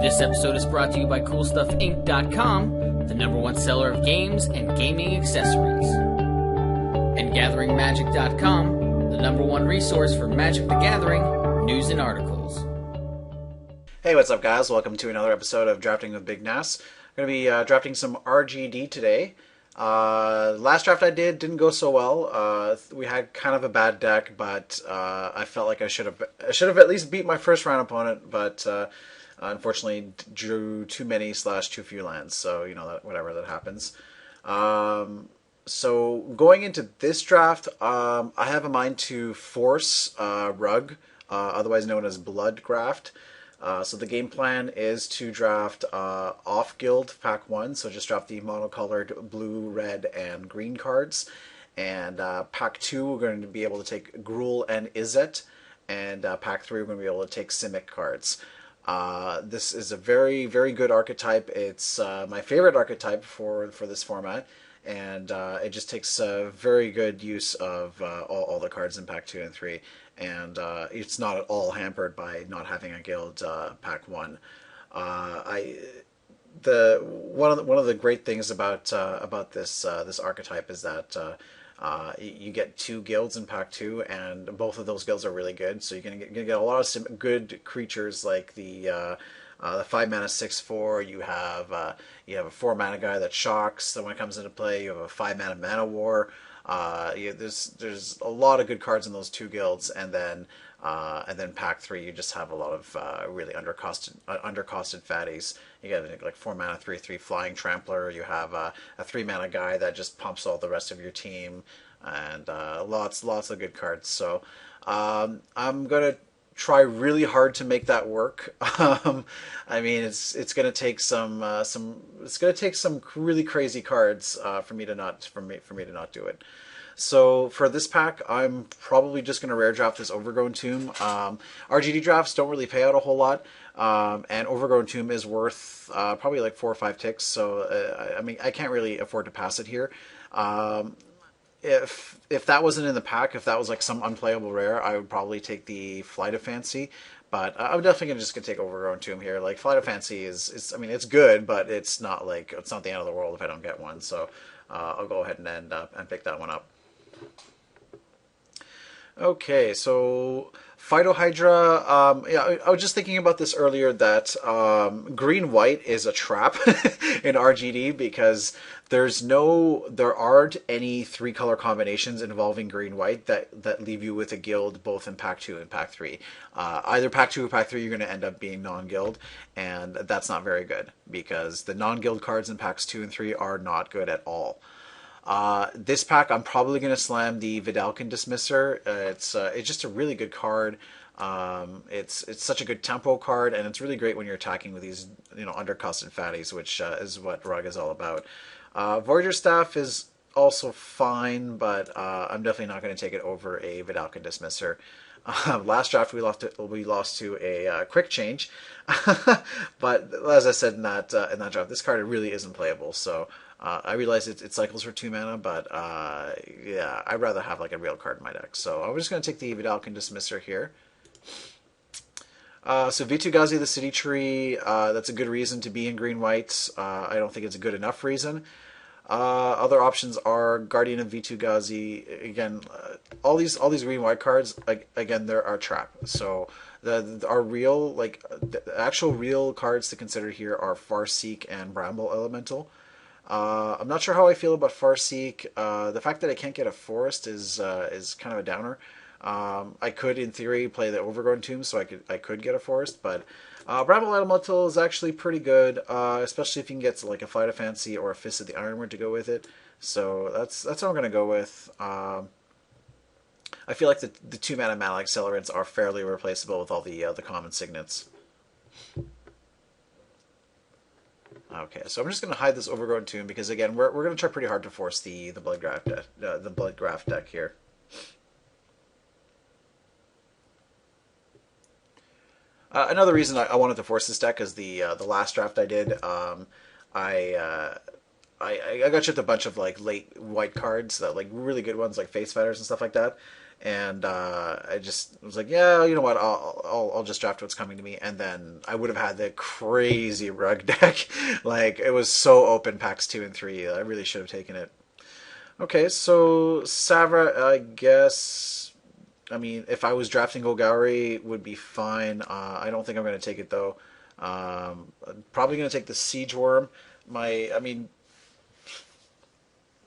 This episode is brought to you by CoolStuffInc.com, the #1 seller of games and gaming accessories. And GatheringMagic.com, the #1 resource for Magic the Gathering news and articles. Hey, what's up guys? Welcome to another episode of Drafting with Big Nass. I'm going to be drafting some RGD today. Last draft I didn't go so well. We had kind of a bad deck, but I felt like I should have at least beat my first round opponent, but unfortunately drew too many / too few lands, so you know, whatever, that happens. So going into this draft, I have a mind to force Rug, otherwise known as Blood Graft. So the game plan is to draft off guild pack 1, so just draft the monocolored blue, red, and green cards. And pack 2, we're going to be able to take Gruul and Izzet, and pack 3, we're going to be able to take Simic cards. This is a very, very good archetype. It's my favorite archetype for this format, and it just takes very good use of all the cards in pack 2 and 3. And it's not at all hampered by not having a guild pack 1. One of the great things about this archetype is that you get 2 guilds in pack 2, and both of those guilds are really good. So you're gonna get a lot of good creatures like the 5-mana 6/4. You have a 4-mana guy that shocks. So when it comes into play, you have a 5-mana Mana War. There's a lot of good cards in those 2 guilds, and then pack 3 you just have a lot of really undercosted fatties. You get like 4-mana 3/3 Flying Trampler. You have a 3-mana guy that just pumps all the rest of your team, and lots of good cards. So I'm gonna try really hard to make that work. I mean, it's gonna take some really crazy cards for me to not do it. So for this pack, I'm probably just gonna rare draft this Overgrown Tomb. RGD drafts don't really pay out a whole lot, and Overgrown Tomb is worth probably like 4 or 5 ticks. So I mean, I can't really afford to pass it here. If that wasn't in the pack, if that was like some unplayable rare, I would probably take the Flight of Fancy. But I'm definitely gonna take Overgrown Tomb here. Like, Flight of Fancy is I mean, it's good, but it's not the end of the world if I don't get one. So I'll go ahead and end up and pick that one up. Okay, so Phytohydra, yeah, I was just thinking about this earlier, that green-white is a trap in RGD, because there aren't any 3-color combinations involving green-white that leave you with a guild both in pack 2 and pack 3. Either pack 2 or pack 3 you're going to end up being non-guild, and that's not very good, because the non-guild cards in packs 2 and 3 are not good at all. This pack, I'm probably going to slam the Vidalcan Dismisser. It's just a really good card. It's such a good tempo card, and it's really great when you're attacking with these undercosted fatties, which is what Rug is all about. Voyager Staff is also fine, but I'm definitely not going to take it over a Vidalcan Dismisser. Last draft we lost to a Quick Change, but as I said in that draft, this card really isn't playable. So I realize it cycles for 2 mana, but yeah, I'd rather have like a real card in my deck. So I'm just going to take the Vidalcan Dismisser here. So Vitu-Ghazi, the City Tree, that's a good reason to be in green-white. I don't think it's a good enough reason. Other options are Guardian of Vitu-Ghazi. Again, all these green-white cards, again, they're our trap. So the actual real cards to consider here are Farseek and Bramble Elemental. I'm not sure how I feel about Farseek. The fact that I can't get a forest is kind of a downer. I could, in theory, play the Overgrown Tomb, so I could get a forest, but Bramble Elemental is actually pretty good, especially if you can get like a Flight of Fancy or a Fist of the Ironwood to go with it. So that's what I'm going to go with. I feel like the 2-mana Mana Accelerants are fairly replaceable with all the common signets. Okay, so I'm just going to hide this Overgrown Tomb, because again, we're going to try pretty hard to force the Blood Graft deck here. Another reason I wanted to force this deck is the last draft I did. I got shipped a bunch of like late white cards, that like really good ones like Face Fighters and stuff like that. and I just was like, yeah, you know what, I'll just draft what's coming to me, and then I would have had the crazy rug deck. Like it was so open packs 2 and 3. I really should have taken it. Okay, so Savra, I guess. I mean, if I was drafting Golgari, would be fine. I don't think I'm going to take it though. Probably going to take the Siege Worm. I mean,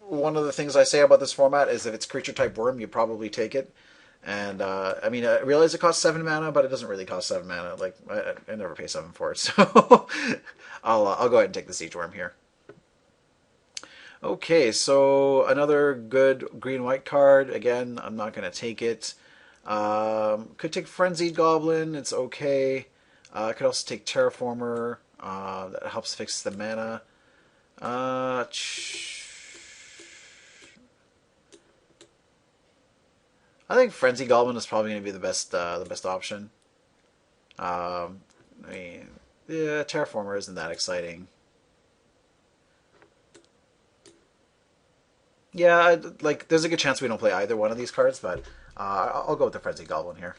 one of the things I say about this format is if it's creature type worm, you probably take it. And I mean, I realize it costs 7 mana, but it doesn't really cost 7 mana. Like I never pay 7 for it, so I'll go ahead and take the Siege Worm here. Okay, so another good green-white card. Again, I'm not going to take it. Could take Frenzied Goblin. It's okay. Could also take Terraformer. That helps fix the mana. Uh, I think Frenzy Goblin is probably going to be the best option. I mean, yeah, Terraformer isn't that exciting. Yeah, like there's a good chance we don't play either one of these cards, but I'll go with the Frenzy Goblin here.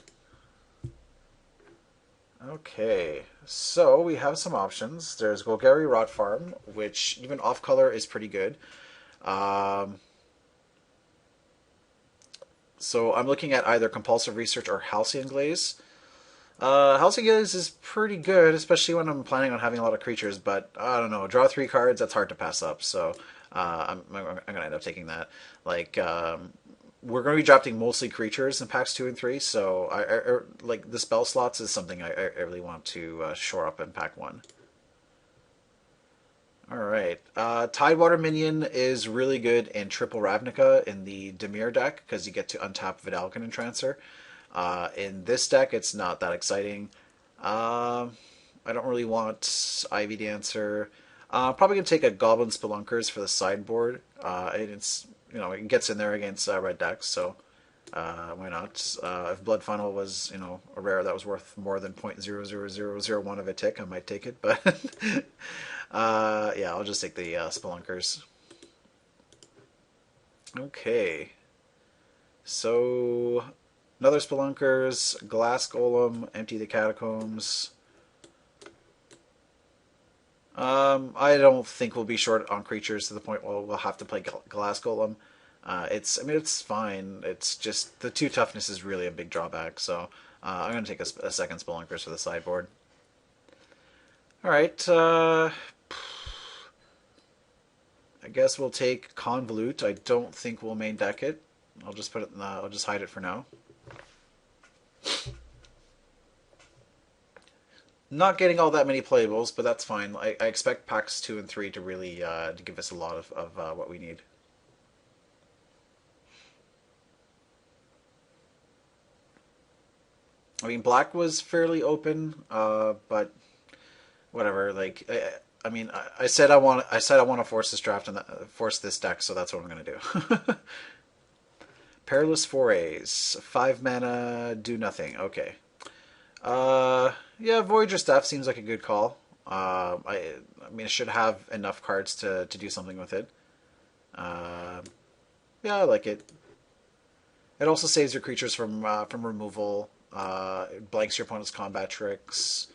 Okay, so we have some options. There's Golgari Rot Farm, which even off color is pretty good. Um, so I'm looking at either Compulsive Research or Halcyon Glaze. Halcyon Glaze is pretty good, especially when I'm planning on having a lot of creatures, but I don't know. Draw 3 cards, that's hard to pass up, so I'm going to end up taking that. Like, we're going to be drafting mostly creatures in packs 2 and 3, so like the spell slots is something I really want to shore up in pack 1. All right. Tidewater Minion is really good in Triple Ravnica in the Dimir deck because you get to untap Vidalcan Entrancer. In this deck, it's not that exciting. I don't really want Ivy Dancer. Probably gonna take a Goblin Spelunkers for the sideboard. It's it gets in there against red decks, so why not? If Blood Funnel was a rare that was worth more than 0.00001 of a tick, I might take it. But yeah, I'll just take the Spelunkers. Okay, so another Spelunkers, Glass Golem, Empty the Catacombs. I don't think we'll be short on creatures to the point where we'll have to play Glass Golem. I mean, it's fine. It's just the 2 toughness is really a big drawback. So I'm going to take a second Spelunkers for the sideboard. All right. I guess we'll take Convolute. I don't think we'll main deck it. I'll just put it. I'll just hide it for now. Not getting all that many playables, but that's fine. I expect packs 2 and 3 to really to give us a lot of what we need. I mean, black was fairly open, but whatever. Like, I mean, I said I want to force this draft and force this deck, so that's what I'm gonna do. Perilous Forays, 5 mana, do nothing. Okay. Yeah, Voyager Staff seems like a good call. I mean, I should have enough cards to do something with it. Yeah, I like it. It also saves your creatures from removal. It blanks your opponent's combat tricks,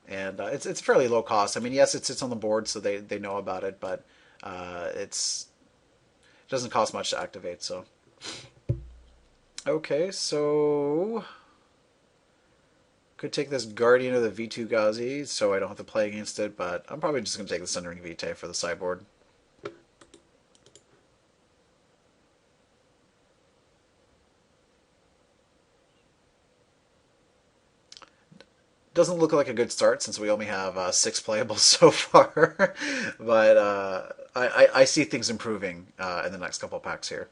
and it's fairly low cost. I mean, yes, it sits on the board, so they know about it, but it doesn't cost much to activate. So, okay, so could take this Guardian of the V2 Ghazi, so I don't have to play against it, but I'm probably just going to take the Sundering Vitae for the sideboard. Doesn't look like a good start since we only have 6 playables so far, but I see things improving in the next couple of packs here.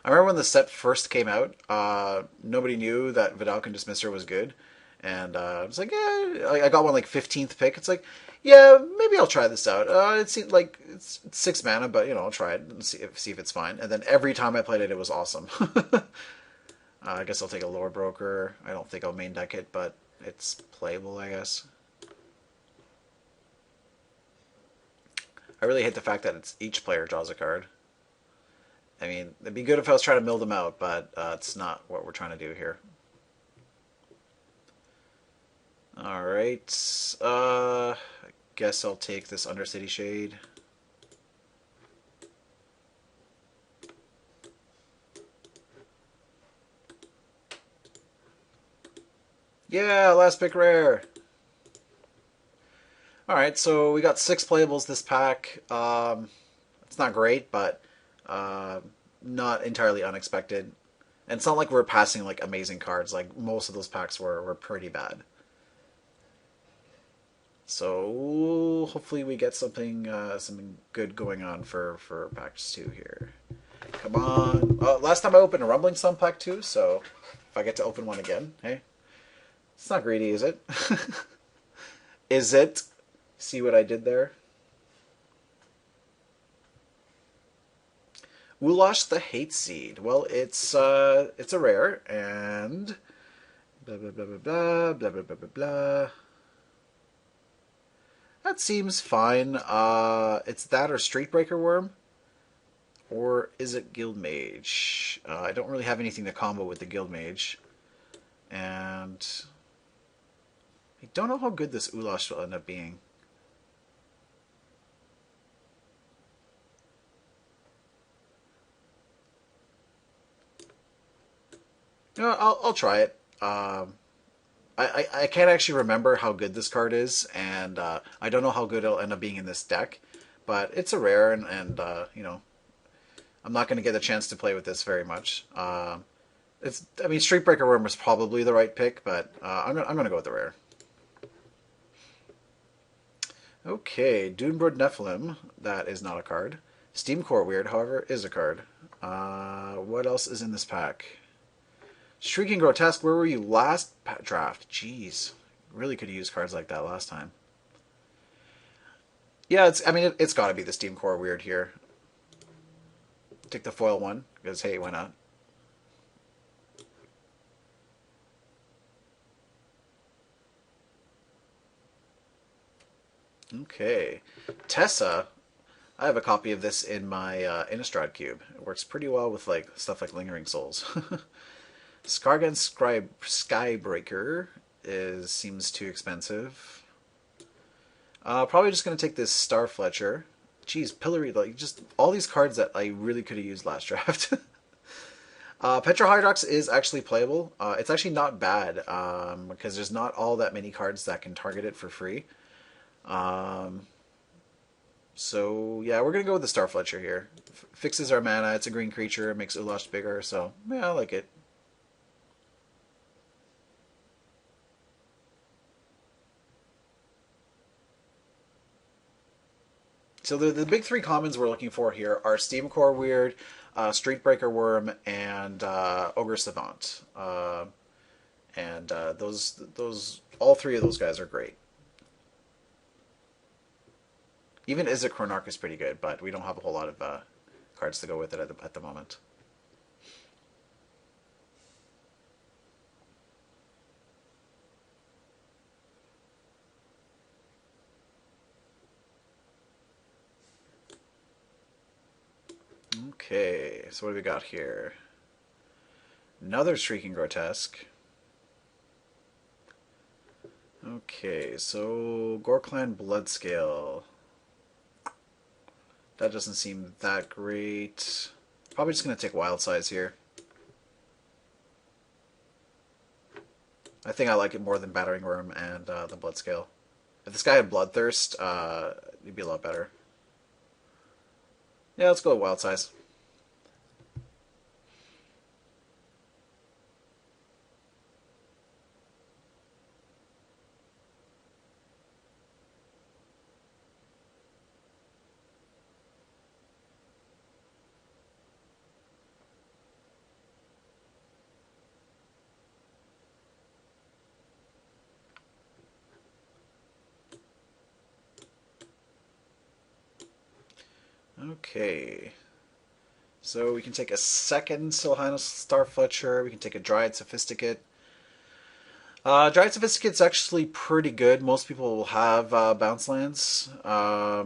I remember when the set first came out, nobody knew that Vidalcan Dismisser was good, and I was like, yeah, I got one like 15th pick. It's like, yeah, maybe I'll try this out. It seemed like it's 6 mana, but I'll try it and see if it's fine. And then every time I played it, it was awesome. I guess I'll take a Lore Broker. I don't think I'll main deck it, but it's playable, I guess. I really hate the fact that each player draws a card. I mean, it'd be good if I was trying to mill them out, but it's not what we're trying to do here. All right. I guess I'll take this Undercity Shade. Yeah, last pick rare. All right, so we got 6 playables this pack. It's not great, but uh, not entirely unexpected. And it's not like we're passing like amazing cards. Like most of those packs were pretty bad. So hopefully we get something good going on for packs 2 here. Come on. Last time I opened a Rumbling Sun pack 2, so if I get to open one again, hey, it's not greedy, is it? Is it? See what I did there? Woolosh the Hate Seed. Well, it's a rare, and blah blah blah blah blah blah blah blah blah blah. That seems fine. It's that or Streetbreaker Worm, or is it Guild Mage? I don't really have anything to combo with the Guild Mage, and I don't know how good this Woolosh will end up being. No, I'll try it. I can't actually remember how good this card is, and I don't know how good it'll end up being in this deck, but it's a rare, and you know, I'm not going to get a chance to play with this very much. I mean, Streetbreaker Worm was probably the right pick, but I'm gonna go with the rare. Okay, Dunebrood Nephilim, that is not a card. Steamcore Weird, however, is a card. What else is in this pack? Shrieking Grotesque, where were you last draft? Jeez, really could have used cards like that last time. Yeah, it's got to be the Steamcore Weird here. Take the foil one, because hey, why not? Okay. Tessa, I have a copy of this in my Innistrad cube. It works pretty well with like stuff like Lingering Souls. Skargan Skybreaker seems too expensive. Probably just going to take this Star Fletcher. Jeez, Pillory, like just all these cards that I really could have used last draft. Petrohydrox is actually playable. It's actually not bad because there's not all that many cards that can target it for free. So yeah, we're going to go with the Star Fletcher here. Fixes our mana, it's a green creature, it makes Woolosh bigger, so yeah, I like it. So the big 3 commons we're looking for here are Steamcore Weird, Streetbreaker Worm, and Ogre Savant. Those all 3 of those guys are great. Even Izzet Chronarch is pretty good, but we don't have a whole lot of cards to go with it at the moment. Okay, so what do we got here? Another Shrieking Grotesque. Okay, so Gorklan Bloodscale. That doesn't seem that great. Probably just going to take Wild Size here. I think I like it more than Battering Worm and the Bloodscale. If this guy had Bloodthirst, it'd be a lot better. Yeah, let's go with Wild Size. Okay. So we can take a second Silhana Star Fletcher. We can take a Dryad Sophisticate. Dryad Sophisticate's actually pretty good. Most people will have bounce lands. I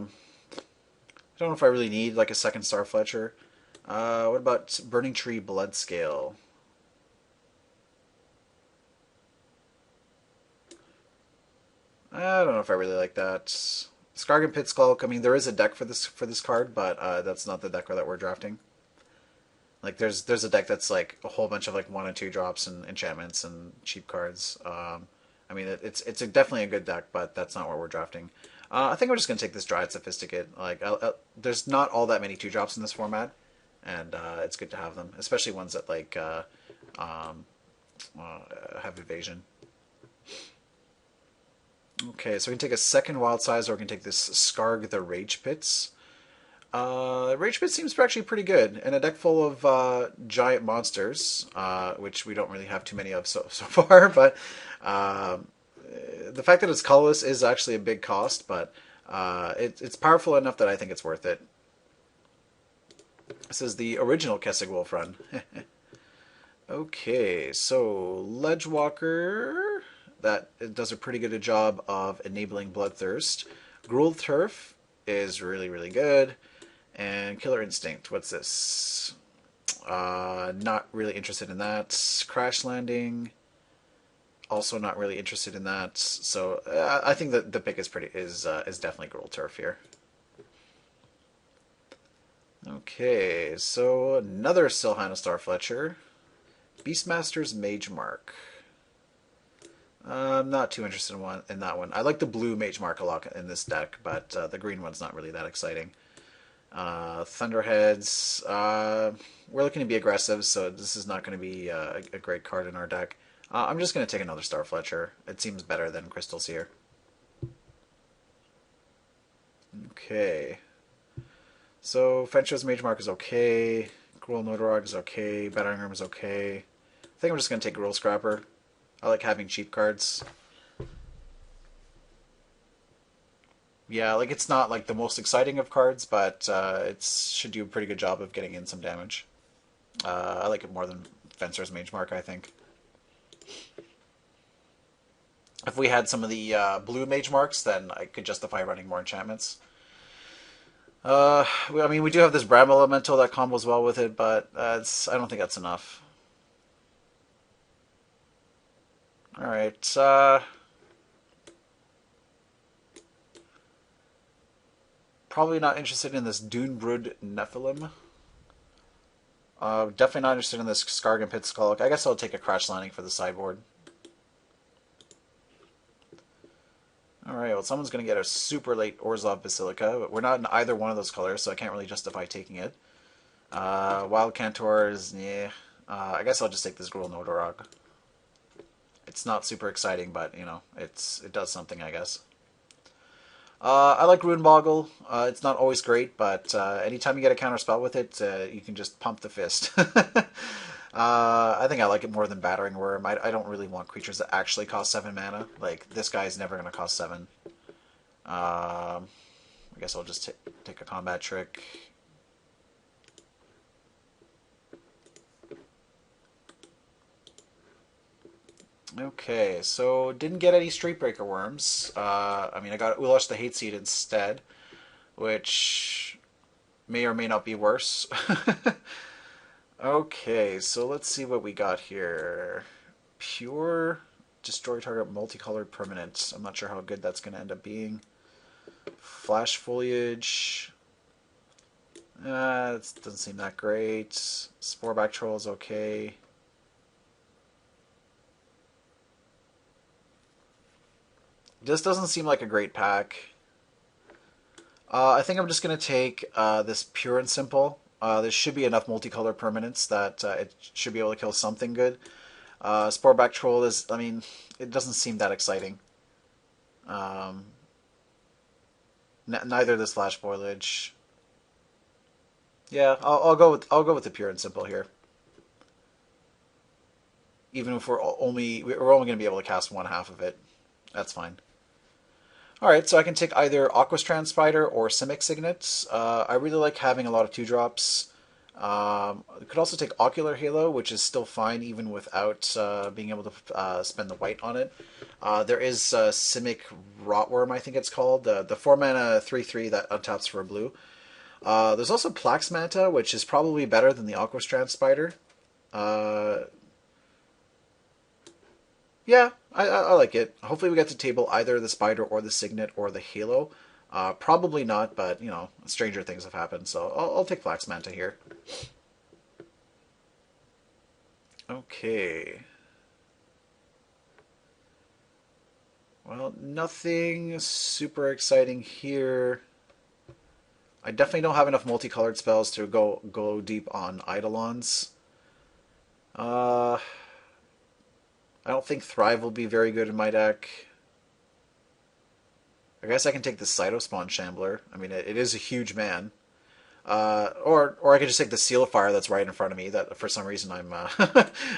don't know if I really need like a second Star Fletcher. What about Burning Tree Bloodscale? I don't know if I really like that. Skargan Pit Skulk. I mean, there is a deck for this card, but that's not the deck that we're drafting. Like, there's a deck that's like a whole bunch of like 1 and 2 drops and enchantments and cheap cards. I mean, it's definitely a good deck, but that's not what we're drafting. I think I'm just gonna take this Dryad Sophisticate. Like, there's not all that many 2 drops in this format, and it's good to have them, especially ones that like have evasion. Okay, so we can take a second wild size, or we can take this Skarg the Rage Pits. Rage Pit seems actually pretty good, and a deck full of giant monsters, which we don't really have too many of so far. But the fact that it's colorless is actually a big cost, but it's powerful enough that I think it's worth it. This is the original Kessig Wolf run. Okay, so Ledgewalker, that it does a pretty good job of enabling Bloodthirst. Gruul Turf is really good. And Killer Instinct, what's this? Not really interested in that. Crash Landing, also not really interested in that. So I think that the pick is definitely Gruul Turf here. Okay, so another Sylhana Starfletcher. Beastmaster's Mage Mark. I'm not too interested in that one. I like the blue Mage Mark a lot in this deck, but the green one's not really that exciting. Thunderheads. We're looking to be aggressive, so this is not going to be a great card in our deck. I'm just going to take another Starfletcher. It seems better than Crystal Seer. Okay. So Fencer's Mage Mark is okay. Gruul Nodorog is okay. Battering Ram is okay. I think I'm just going to take Gruul Scrapper. I like having cheap cards. Yeah, like it's not like the most exciting of cards, but it should do a pretty good job of getting in some damage. I like it more than Fencer's Mage Mark, I think. If we had some of the blue Mage Marks, then I could justify running more enchantments. I mean, we do have this Bram Elemental that combos well with it, but I don't think that's enough. Alright, probably not interested in this Dunebrood Nephilim. Definitely not interested in this Skargan Pit Skulk. I guess I'll take a Crash Landing for the sideboard. Alright, well, someone's going to get a super late Orzhov Basilica, but we're not in either one of those colors, so I can't really justify taking it. Wild Cantors, yeah. I guess I'll just take this Gruul Nodorog. It's not super exciting, but, you know, it does something, I guess. I like Rune Boggle. It's not always great, but anytime you get a counter spell with it, you can just pump the fist. I think I like it more than Battering Worm. I don't really want creatures that actually cost 7 mana. Like, this guy's never going to cost 7. I guess I'll just take a combat trick. Okay, so didn't get any Streetbreaker Worms. I mean, I got Ulash the Hateseed instead, which may or may not be worse. Okay, so let's see what we got here. Pure destroy target multicolored permanent. I'm not sure how good that's going to end up being. Flash Foliage. It doesn't seem that great. Sporeback Troll is okay. This doesn't seem like a great pack. I think I'm just going to take this Pure and Simple. There should be enough multicolor permanents that it should be able to kill something good. Sporeback Troll is, I mean, it doesn't seem that exciting. Neither does Flash Foliage. Yeah, I'll go with the Pure and Simple here. Even if we're only going to be able to cast one half of it, that's fine. Alright, so I can take either Aquastrand Spider or Simic Signet. I really like having a lot of 2-drops. I could also take Ocular Halo, which is still fine even without being able to spend the white on it. There is Simic Rotworm, I think it's called. The 4-mana 3/3 that untaps for a blue. There's also Plax Manta, which is probably better than the Aquastrand Spider. Uh, yeah, I like it. Hopefully we get to table either the Spider or the Signet or the Halo. Probably not, but, you know, stranger things have happened, so I'll take Plax Manta here. Okay. Well, nothing super exciting here. I definitely don't have enough multicolored spells to go deep on Eidolons. Uh, I don't think Thrive will be very good in my deck. I guess I can take the Cytospawn Shambler. I mean, it is a huge man. Or I could just take the Seal of Fire that's right in front of me that for some reason I'm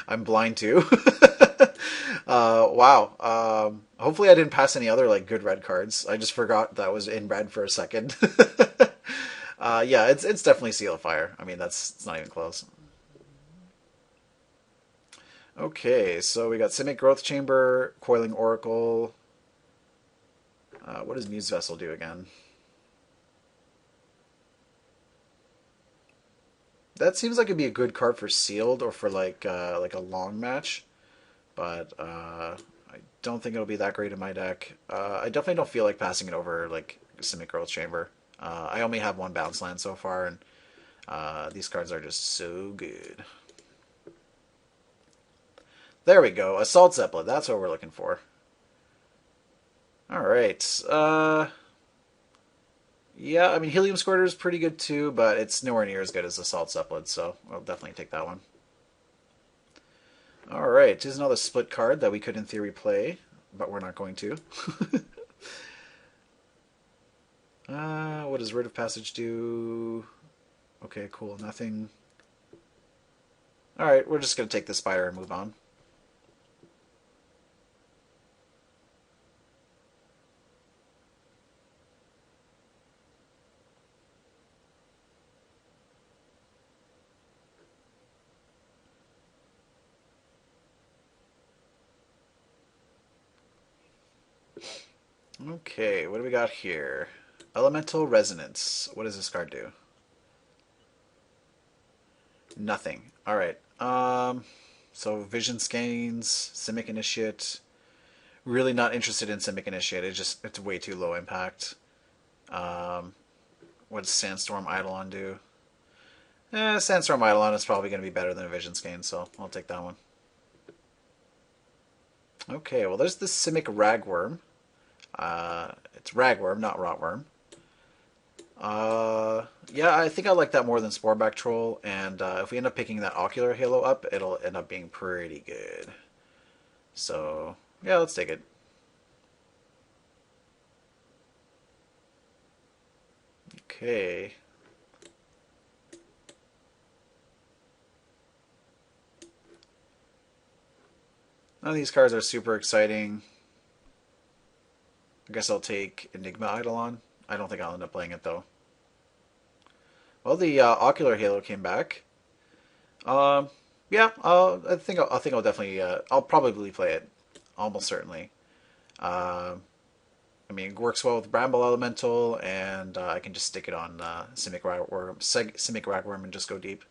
I'm blind to. Wow. Hopefully I didn't pass any other like good red cards. I just forgot that was in red for a second. Yeah, it's definitely Seal of Fire. I mean, it's not even close. Okay, so we got Simic Growth Chamber, Coiling Oracle. What does Muse Vessel do again? That seems like it'd be a good card for sealed or for like a long match, but I don't think it'll be that great in my deck. I definitely don't feel like passing it over like Simic Growth Chamber. I only have one bounce land so far, and these cards are just so good. There we go, Assault Zeppelin. That's what we're looking for. All right. Yeah, I mean, Helium Squirter is pretty good too, but it's nowhere near as good as Assault Zeppelin, so I'll definitely take that one. Alright, here's another split card that we could in theory play, but we're not going to. What does Rite of Passage do? Okay, cool, nothing. Alright, we're just going to take the Spider and move on. Okay, what do we got here? Elemental Resonance. What does this card do? Nothing. Alright. So Vision Skeins, Simic Initiate. Really not interested in Simic Initiate. It's way too low impact. What does Sandstorm Eidolon do? Sandstorm Eidolon is probably going to be better than a Vision Skein, so I'll take that one. Okay, well there's the Simic Ragworm. It's Ragworm, not Rotworm. Yeah, I think I like that more than Sporeback Troll, and if we end up picking that Ocular Halo up, it'll end up being pretty good. So, yeah, let's take it. Okay. None of these cards are super exciting. I guess I'll take Enigma Eidolon. I don't think I'll end up playing it, though. Well, the Ocular Halo came back. Yeah, I think I'll definitely I'll probably play it, almost certainly. I mean, it works well with Bramble Elemental, and I can just stick it on Simic Ragworm and just go deep.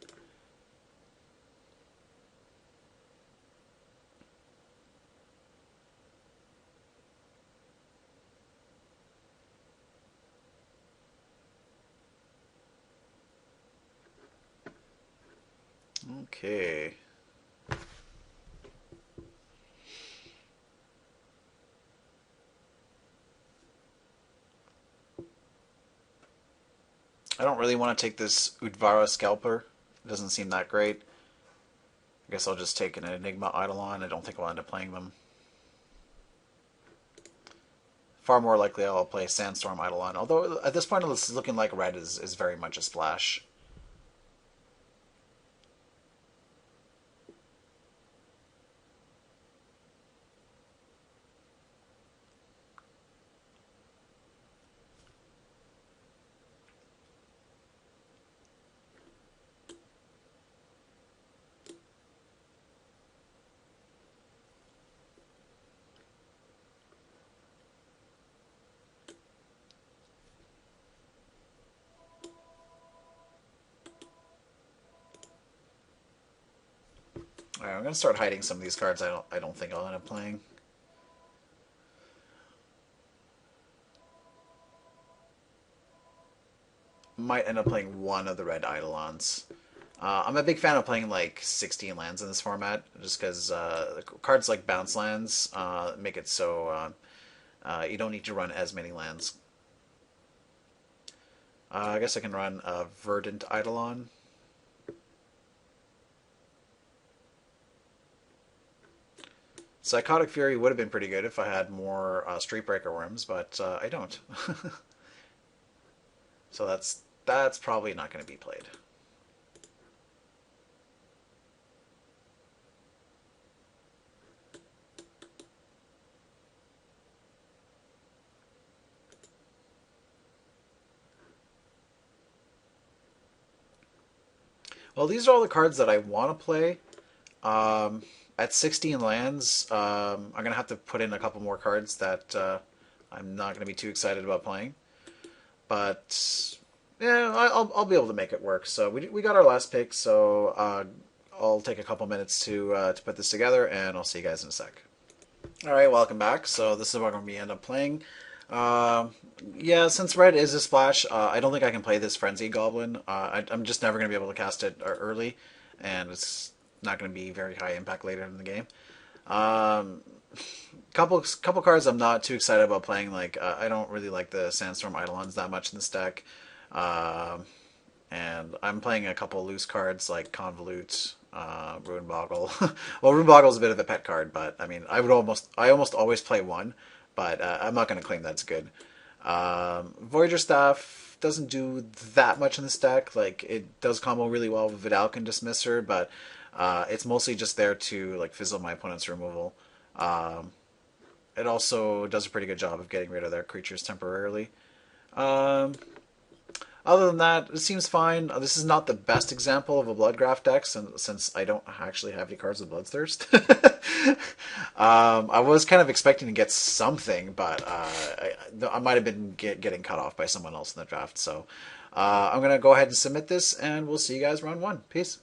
Okay. I don't really want to take this Udvara Scalper. It doesn't seem that great. I guess I'll just take an Enigma Eidolon. I don't think I'll end up playing them. Far more likely I'll play Sandstorm Eidolon. Although at this point it's looking like red is very much a splash. All right, I'm gonna start hiding some of these cards. I don't think I'll end up playing. Might end up playing one of the red Eidolons. I'm a big fan of playing like 16 lands in this format, just because cards like bounce lands make it so you don't need to run as many lands. I guess I can run a Verdant Eidolon. Psychotic Fury would have been pretty good if I had more Streetbreaker Worms, but I don't. So that's probably not going to be played. Well, these are all the cards that I want to play. At 16 lands, I'm going to have to put in a couple more cards that I'm not going to be too excited about playing. But yeah, I'll be able to make it work. So we got our last pick, so I'll take a couple minutes to put this together, and I'll see you guys in a sec. All right, welcome back. So this is what I'm going to end up playing. Yeah, since red is a splash, I don't think I can play this Frenzy Goblin. I'm just never going to be able to cast it early, and it's not going to be very high impact later in the game. Couple cards I'm not too excited about playing. Like I don't really like the Sandstorm Eidolons that much in this deck, and I'm playing a couple loose cards like Convolute, Ruin Boggle. Well, Ruin Boggle is a bit of a pet card, but I mean, I almost always play one, but I'm not going to claim that's good. Voyager Staff doesn't do that much in this deck. Like it does combo really well with Vidalcan Dismisser, but it's mostly just there to like fizzle my opponent's removal. It also does a pretty good job of getting rid of their creatures temporarily. Other than that, it seems fine. This is not the best example of a Bloodgraft deck since I don't actually have any cards with Bloodthirst. I was kind of expecting to get something, but I might have been getting cut off by someone else in the draft. So I'm going to go ahead and submit this, and we'll see you guys round one. Peace.